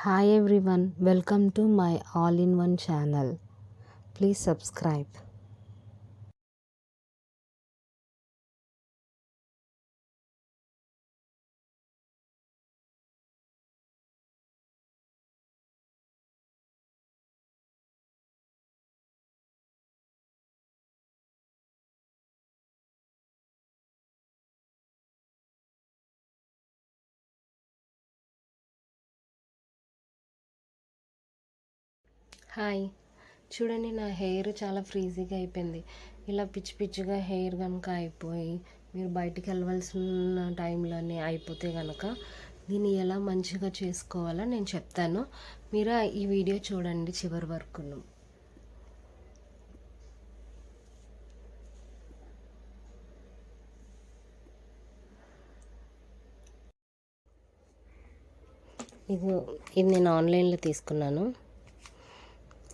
Hi everyone, welcome to my all-in-one channel. Please subscribe. Hi, చూడండి నా hair చాలా ఫ్రీజీగా అయిపోయింది. ఇలా పిచ్చి పిచ్చిగా హెయిర్ కనుక అయిపోయి మీరు బయటికి వెళ్ళవలసిన టైంలోనే అయిపోతే కనుక దీన్ని ఎలా మంచిగా చేసుకోవాలో నేను చెప్తాను. మీరు ఈ వీడియో చూడండి చివరి వరకును. ఇది నేను ఆన్లైన్లో తీసుకున్నాను.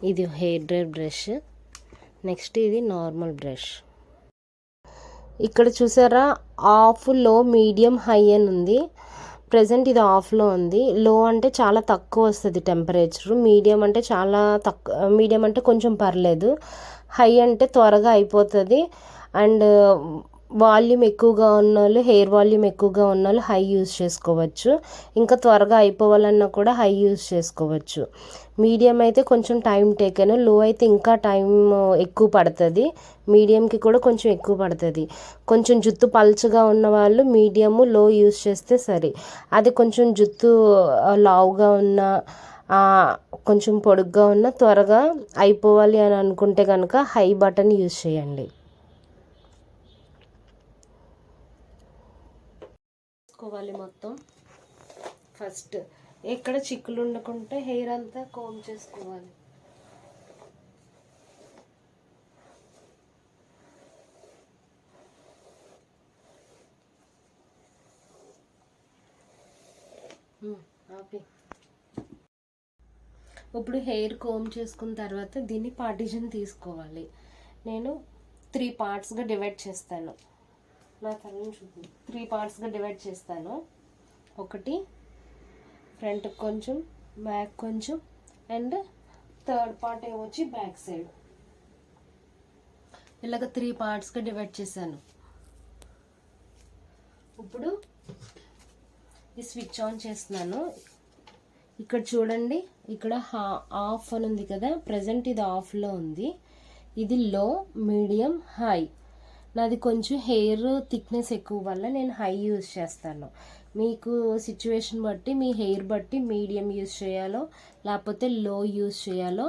ఇది హెయిర్ డ్రై బ్రష్. నెక్స్ట్ ఇది నార్మల్ బ్రష్. ఇక్కడ చూసారా, ఆఫ్, లో, మీడియం, హై అని ఉంది. ప్రజెంట్ ఇది ఆఫ్లో ఉంది. లో అంటే చాలా తక్కువ వస్తుంది టెంపరేచర్. మీడియం అంటే చాలా తక్కువ. మీడియం అంటే కొంచెం పర్లేదు. హై అంటే త్వరగా అయిపోతుంది. అండ్ వాల్యూమ్ ఎక్కువగా ఉన్న వాళ్ళు, హెయిర్ వాల్యూమ్ ఎక్కువగా ఉన్న వాళ్ళు హై యూజ్ చేసుకోవచ్చు. ఇంకా త్వరగా అయిపోవాలన్నా కూడా హై యూజ్ చేసుకోవచ్చు. మీడియం అయితే కొంచెం టైం టేకెన్. లో అయితే ఇంకా టైం ఎక్కువ పడుతుంది. మీడియంకి కూడా కొంచెం ఎక్కువ పడుతుంది. కొంచెం జుట్టు పల్చగా ఉన్న వాళ్ళు మీడియము, లో యూజ్ చేస్తే సరే. అది కొంచెం జుట్టు లావుగా ఉన్న, కొంచెం పొడుగ్గా ఉన్న, త్వరగా అయిపోవాలి అని అనుకుంటే కనుక హై బటన్ యూజ్ చేయండి. చేసుకోవాలి మొత్తం. ఫస్ట్ ఎక్కడ చిక్కులు ఉండకుంటే హెయిర్ అంతా కోమ్ చేసుకోవాలి. ఇప్పుడు హెయిర్ కోమ్ చేసుకున్న తర్వాత దీన్ని పార్టిషన్ తీసుకోవాలి. నేను 3 పార్ట్స్గా డివైడ్ చేస్తాను. నా తలని చూద్దాం. 3 పార్ట్స్గా డివైడ్ చేస్తాను. ఒకటి ఫ్రంట్ కొంచెం, బ్యాక్ కొంచెం, అండ్ థర్డ్ పార్ట్ ఏమొచ్చి బ్యాక్ సైడ్. ఇలాగ 3 పార్ట్స్గా డివైడ్ చేశాను. ఇప్పుడు ఈ స్విచ్ ఆన్ చేస్తున్నాను. ఇక్కడ చూడండి, ఇక్కడ ఆఫ్ అని ఉంది కదా. ప్రజెంట్ ఇది ఆఫ్లో ఉంది. ఇది లో, మీడియం, హై. నాది కొంచెం హెయిర్ థిక్నెస్ ఎక్కువ వల్ల నేను హై యూజ్ చేస్తాను. మీకు సిచ్యువేషన్ బట్టి, మీ హెయిర్ బట్టి మీడియం యూజ్ చేయాలో లేకపోతే లో యూజ్ చేయాలో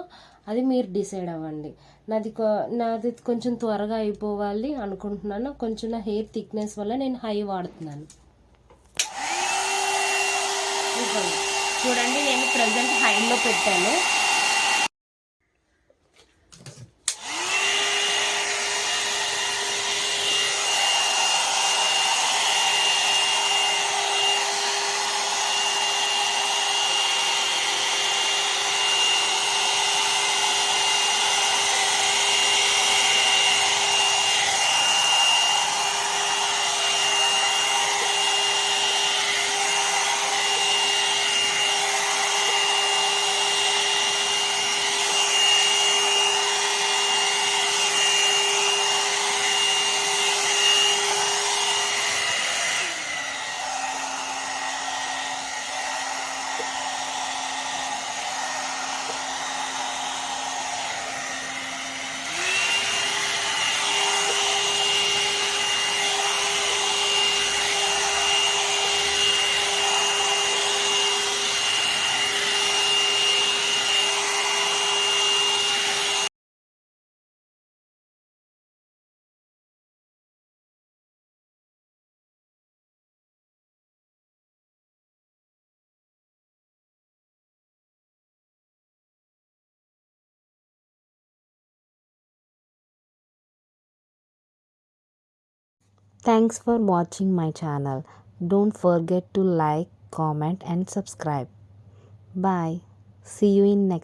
అది మీరు డిసైడ్ అవ్వండి. నాది కొంచెం త్వరగా అయిపోవాలి అనుకుంటున్నాను. కొంచెం నా హెయిర్ థిక్నెస్ వల్ల నేను హై వాడుతున్నాను. చూడండి, నేను ప్రజెంట్ హైలో పెట్టాను. Thanks for watching my channel. Don't forget to like, comment and subscribe. Bye. See you in next